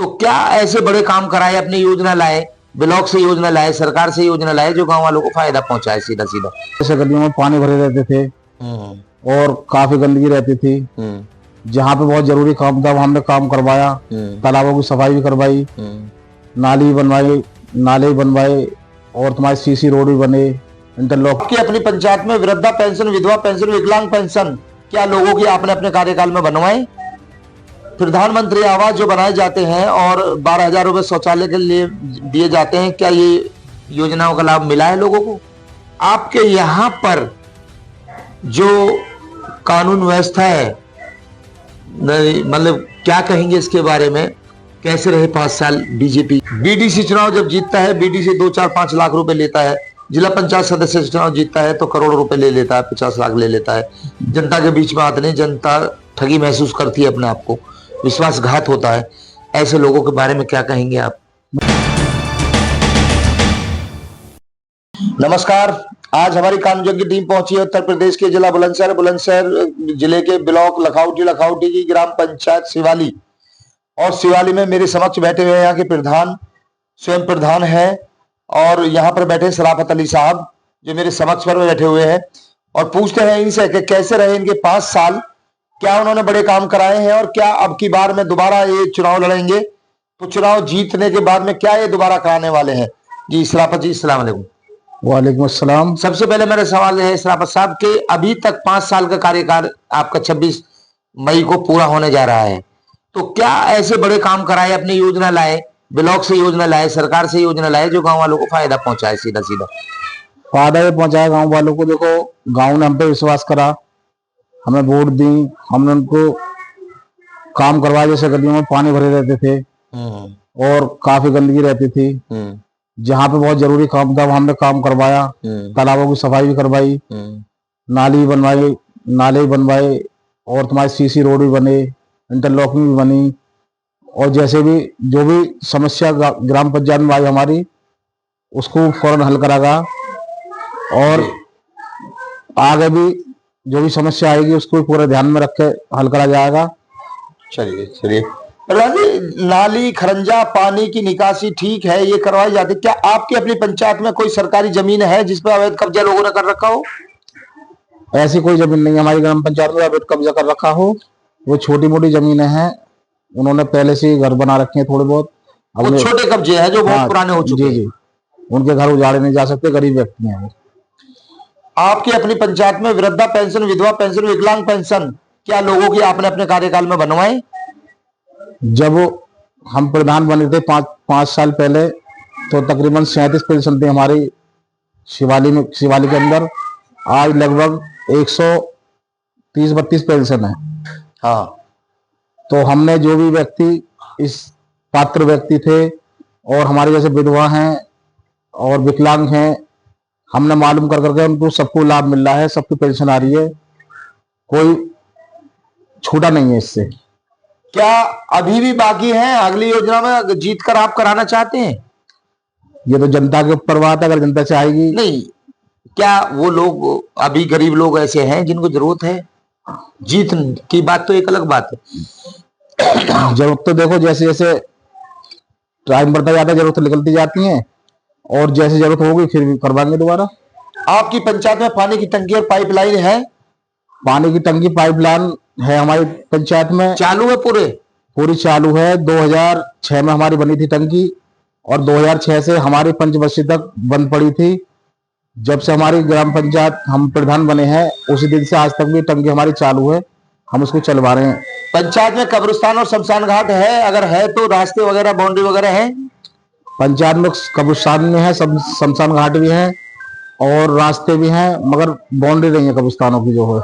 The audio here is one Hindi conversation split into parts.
तो क्या ऐसे बड़े काम कराए, अपनी योजना लाए, ब्लॉक से योजना लाए, सरकार से योजना लाए जो गांव वालों को फायदा पहुंचाए सीधा सीधा। जैसे गलियों में पानी भरे रहते थे और काफी गंदगी रहती थी। जहाँ पे बहुत जरूरी काम था वहां हमने काम करवाया, तालाबों की सफाई भी करवाई, नाली बनवाई, नाले बनवाए और तुम्हारे सीसी रोड भी बने, इंटरलॉक। की अपनी पंचायत में वृद्धा पेंशन, विधवा पेंशन, विकलांग पेंशन क्या लोगों की आपने अपने कार्यकाल में बनवाए? प्रधानमंत्री आवास जो बनाए जाते हैं और 12,000 रुपए शौचालय के लिए दिए जाते हैं, क्या ये योजनाओं का लाभ मिला है लोगों को? आपके यहाँ पर जो कानून व्यवस्था है, मतलब क्या कहेंगे इसके बारे में? कैसे रहे 5 साल बीजेपी? बीडीसी चुनाव जब जीतता है, बीडीसी 2, 4, 5 लाख रुपए लेता है। जिला पंचायत सदस्य चुनाव जीतता है तो करोड़ रुपए ले लेता है, 50 लाख ले लेता है। जनता के बीच में आते नहीं, जनता ठगी महसूस करती है अपने आप को, विश्वासघात होता है। ऐसे लोगों के बारे में क्या कहेंगे आप? नमस्कार, आज हमारी कामजोगी की टीम पहुंची है उत्तर प्रदेश के जिला बुलंदशहर जिले के ब्लॉक लखौटी की ग्राम पंचायत शिवाली। और शिवाली में मेरे समक्ष बैठे हुए यहाँ के प्रधान, स्वयं प्रधान है, और यहाँ पर बैठे शराफत अली साहब जो मेरे समक्ष पर बैठे हुए हैं। और पूछते हैं इनसे कि कैसे रहे इनके 5 साल, क्या उन्होंने बड़े काम कराए हैं और क्या अब की बार में दोबारा ये चुनाव लड़ेंगे तो चुनाव जीतने के बाद में क्या ये दोबारा कराने वाले हैं। जी शराफत जी, अस्सलाम वालेकुम। वालेकुम अस्सलाम। सबसे पहले मेरा सवाल है शराफत साहब के, अभी तक 5 साल का कार्यकाल आपका 26 मई को पूरा होने जा रहा है, तो क्या ऐसे बड़े काम कराए, अपनी योजना लाए, ब्लॉक से योजना लाए, सरकार से योजना लाए जो गांव वालों को फायदा पहुंचाए सीधा सीधा? फायदा ये पहुंचाया गांव वालों को। देखो, गांव ने हम पे विश्वास करा, हमें वोट दी, हमने उनको काम करवाया। जैसे गलियों में पानी भरे रहते थे और काफी गंदगी रहती थी। जहाँ पे बहुत जरूरी काम था वहां हमने काम करवाया, तालाबों की सफाई भी करवाई, नाली बनवाई, नाले बनवाए और तुम्हारे सीसी रोड भी बने, इंटरलॉकिंग भी बनी। और जैसे भी जो भी समस्या ग्राम पंचायत में आई हमारी, उसको फौरन हल करा गया। और आगे भी जो भी समस्या आएगी उसको पूरा ध्यान में रख के हल करा जाएगा। चलिए नाली खरंजा पानी की निकासी ठीक है, ये करवाई जाती। क्या आपकी अपनी पंचायत में कोई सरकारी जमीन है जिस पर अवैध कब्जा लोगों ने कर रखा हो? ऐसी कोई जमीन नहीं है हमारी ग्राम पंचायत में अवैध कब्जा कर रखा हो। वो छोटी मोटी जमीनें हैं, उन्होंने पहले से घर बना रखे हैं थोड़े बहुत। वो छोटे कब्जे हैं जो बहुत पुराने हो चुके हैं। जी, उनके घर उजाड़े नहीं जा सकते, गरीब व्यक्ति हैं। आपकी अपनी पंचायत में वृद्धा पेंशन, विधवा पेंशन, विकलांग पेंशन क्या लोगों की आपने अपने कार्यकाल में बनवाए? जब हम प्रधान बने थे 5 साल पहले, तो तकरीबन 37 पेंशन थी हमारी शिवाली के अंदर। आज लगभग 130-32 पेंशन है। हाँ, तो हमने जो भी व्यक्ति इस पात्र व्यक्ति थे और हमारे जैसे विधवा हैं और विकलांग हैं, हमने मालूम कर करके उनको सबको लाभ मिल रहा है, सबकी पेंशन आ रही है, कोई छूटा नहीं है इससे। क्या अभी भी बाकी है? अगली योजना में जीत कर आप कराना चाहते हैं? ये तो जनता के ऊपर बात है, अगर जनता से आएगी। नहीं, क्या वो लोग अभी गरीब लोग ऐसे हैं जिनको जरूरत है? जीत की बात तो एक अलग बात है। जरूरत तो देखो जैसे जैसे टाइम बढ़ता जाता है जरूरत निकलती जाती है, और जैसे जरूरत होगी फिर भी करवाएंगे दोबारा। आपकी पंचायत में पानी की टंकी और पाइपलाइन है? पानी की टंकी पाइपलाइन है हमारी पंचायत में, चालू है? पूरी चालू है। 2006 में हमारी बनी थी टंकी और 2006 से हमारी पंचवर्षीय तक बंद पड़ी थी। जब से हमारी ग्राम पंचायत हम प्रधान बने हैं उसी दिन से आज तक भी टंकी हमारी चालू है, हम उसको चलवा रहे हैं। पंचायत में कब्रिस्तान और शमशान घाट है? अगर है तो रास्ते वगैरह, बाउंड्री वगैरह है? पंचायत में कब्रिस्तान में है, शमशान घाट भी है और रास्ते भी हैं, मगर बाउंड्री नहीं है कब्रिस्तानों की, जो है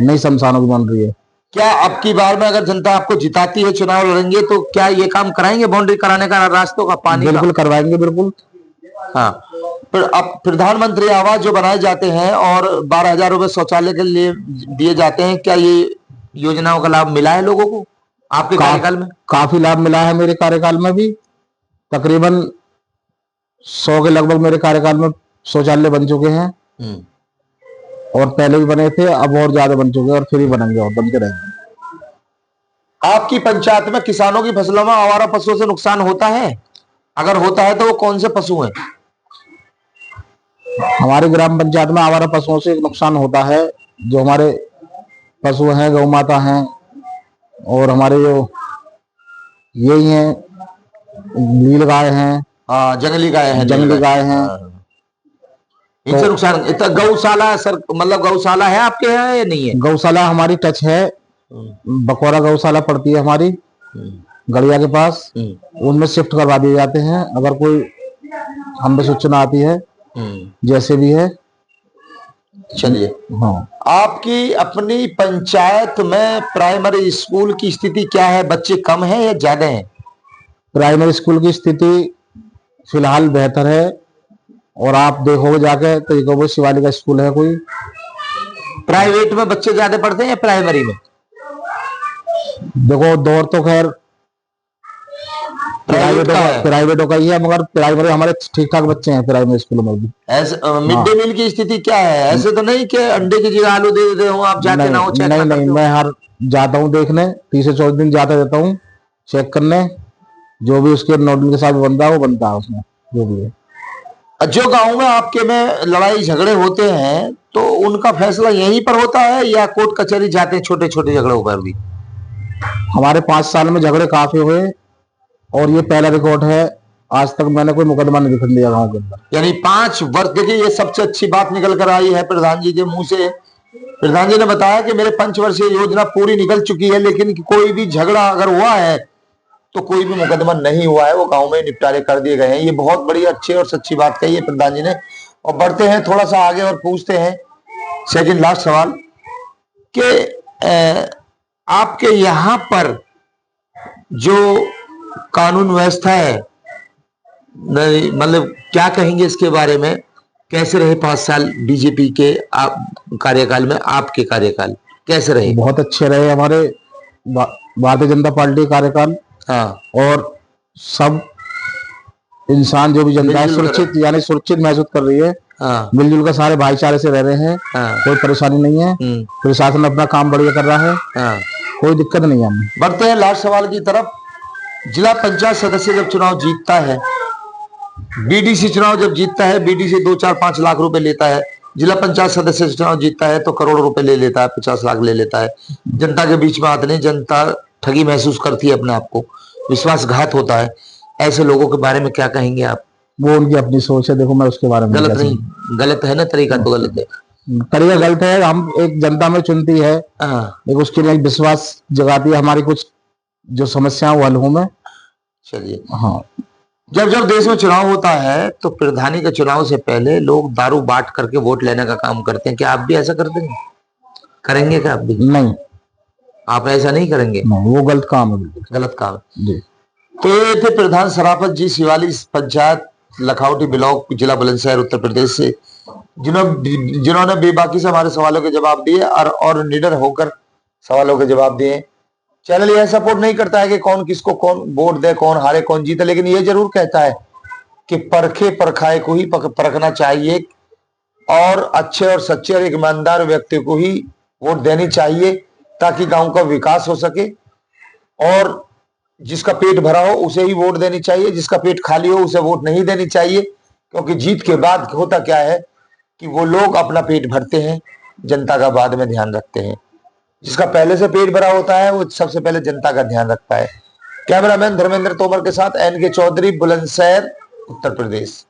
नहीं शमशानों की बाउंड्री है। क्या अब की बार में अगर जनता आपको जिताती है, चुनाव लड़ेंगे, तो क्या ये काम कराएंगे, बाउंड्री कराने का, रास्तों का, पानी? बिल्कुल करवाएंगे, बिल्कुल। हाँ, फिर अब प्रधानमंत्री आवास जो बनाए जाते हैं और 12,000 रुपए शौचालय के लिए दिए जाते हैं, क्या ये योजनाओं का लाभ मिला है लोगों को आपके कार्यकाल में? काफी लाभ मिला है मेरे कार्यकाल में भी। तकरीबन 100 के लगभग मेरे कार्यकाल में शौचालय बन चुके हैं, और पहले भी बने थे, अब और ज्यादा बन चुके हैं और फिर भी बनेंगे और बनते रहेंगे। आपकी पंचायत में किसानों की फसलों में आवारा पशुओं से नुकसान होता है? अगर होता है तो वो कौन से पशु हैं? हमारे ग्राम पंचायत में आवारा पशुओं से नुकसान होता है। जो हमारे पशु हैं, गौ माता हैं, और हमारे जो यही हैं, नील गाय हैं, हाँ, जंगली गाय हैं, जंगली गाय हैं। इनसे नुकसान। इतना गौशाला सर, मतलब गौशाला है आपके यहाँ या नहीं है? गौशाला हमारी टच है, बकौरा गौशाला पड़ती है हमारी गड़िया के पास। उनमें शिफ्ट करवा दिए जाते हैं अगर कोई हम पे सूचना आती है, जैसे भी है। चलिए, हाँ, आपकी अपनी पंचायत में प्राइमरी स्कूल की स्थिति क्या है? बच्चे कम हैं या ज्यादा हैं? प्राइमरी स्कूल की स्थिति फिलहाल बेहतर है, और आप देखोगे जाके तो ये कहोगे शिवालिक का स्कूल है कोई। प्राइवेट में बच्चे ज्यादा पढ़ते हैं या प्राइमरी में? देखो, दौर तो खैर प्राइवेटों का ही है, मगर प्राइमरी हमारे ठीक ठाक बच्चे हैं प्राइमरी स्कूलों में भी। ऐसे मिड डे मील की स्थिति क्या है? ऐसे तो नहीं कि अंडे की जगह आलू दे देते हो, आप जाते ना हो चेक नहीं नहीं, मैं हर जाता हूँ देखने, 30 से 24 दिन जाता रहता हूँ चेक करने। जो भी उसके नोडल के साथ बनता है वो बनता है उसमें, जो भी है। जो गांव में आपके में लड़ाई झगड़े होते हैं तो उनका फैसला यहीं पर होता है या कोर्ट कचहरी जाते हैं छोटे छोटे झगड़ों पर भी? हमारे 5 साल में झगड़े काफी हुए, और ये पहला रिकॉर्ड है। आज तक मैंने कोई मुकदमा नहीं दिखा दिया गाँव के अंदर। यानी 5 वर्ष। देखिए, ये सबसे अच्छी बात निकल कर आई है प्रधान जी के मुंह से। प्रधान जी ने बताया कि मेरे 5 वर्षीय योजना पूरी निकल चुकी है, लेकिन कोई भी झगड़ा अगर हुआ है तो कोई भी मुकदमा नहीं हुआ है, वो गांव में निपटारे कर दिए गए हैं। ये बहुत बड़ी अच्छी और सच्ची बात कही है प्रधान जी ने। और बढ़ते हैं थोड़ा सा आगे और पूछते हैं सेकंड लास्ट सवाल कि आपके यहाँ पर जो कानून व्यवस्था है, मतलब क्या कहेंगे इसके बारे में? कैसे रहे 5 साल बीजेपी के कार्यकाल में? आपके कार्यकाल कैसे रहे? बहुत अच्छे रहे हमारे भारतीय जनता पार्टी कार्यकाल। हाँ, और सब इंसान, जो भी जनता है, सुरक्षित यानी सुरक्षित महसूस कर रही है। हाँ, मिलजुल कर सारे भाईचारे से रह रहे हैं। हाँ, कोई परेशानी नहीं है। प्रशासन अपना काम बढ़िया कर रहा है। हाँ। कोई दिक्कत नहीं है हमें। बढ़ते हैं लास्ट सवाल की तरफ। जिला पंचायत सदस्य जब चुनाव जीतता है, बीडीसी चुनाव जब जीतता है, बीडीसी 2, 4, 5 लाख रुपए लेता है। जिला पंचायत सदस्य चुनाव जीतता है तो करोड़ रुपए ले लेता है, 50 लाख ले लेता है। जनता के बीच में आते नहीं, जनता ठगी महसूस करती है अपने आप को, विश्वासघात होता है। ऐसे लोगों के बारे में क्या कहेंगे आप? वो उनकी अपनी सोच है। देखो, मैं उसके बारे में गलत नहीं, गलत है ना, तरीका तो गलत है। तरीका गलत है। हम एक जनता में चुनती है, एक उसके लिए विश्वास जगाती है, हमारी कुछ जो समस्या हल हो में। चलिए, हाँ, जब जब देश में चुनाव होता है तो प्रधानी के चुनाव से पहले लोग दारू बांट करके वोट लेने का काम करते हैं। क्या आप भी ऐसा करते हैं? करेंगे क्या आप भी? नहीं, आप ऐसा नहीं करेंगे। नहीं, वो गलत काम है, गलत काम है जी। तो ये थे प्रधान सराफत जी, शिवाली पंचायत, लखावटी ब्लॉक, जिला बुलंदशहर, उत्तर प्रदेश से, जिन्होंने बेबाकी से हमारे सवालों के जवाब दिए और निडर होकर सवालों के जवाब दिए। चैनल यह सपोर्ट नहीं करता है कि कौन किसको कौन वोट दे, कौन हारे, कौन जीते, लेकिन ये जरूर कहता है कि परखे परखाए को ही परखना चाहिए, और अच्छे और सच्चे और ईमानदार व्यक्ति को ही वोट देनी चाहिए, ताकि गांव का विकास हो सके। और जिसका पेट भरा हो उसे ही वोट देनी चाहिए, जिसका पेट खाली हो उसे वोट नहीं देनी चाहिए। क्योंकि जीत के बाद होता क्या है कि वो लोग अपना पेट भरते हैं, जनता का बाद में ध्यान रखते हैं। जिसका पहले से पेट भरा होता है वो सबसे पहले जनता का ध्यान रखता है। कैमरामैन धर्मेंद्र तोमर के साथ NK चौधरी, बुलंदशहर, उत्तर प्रदेश।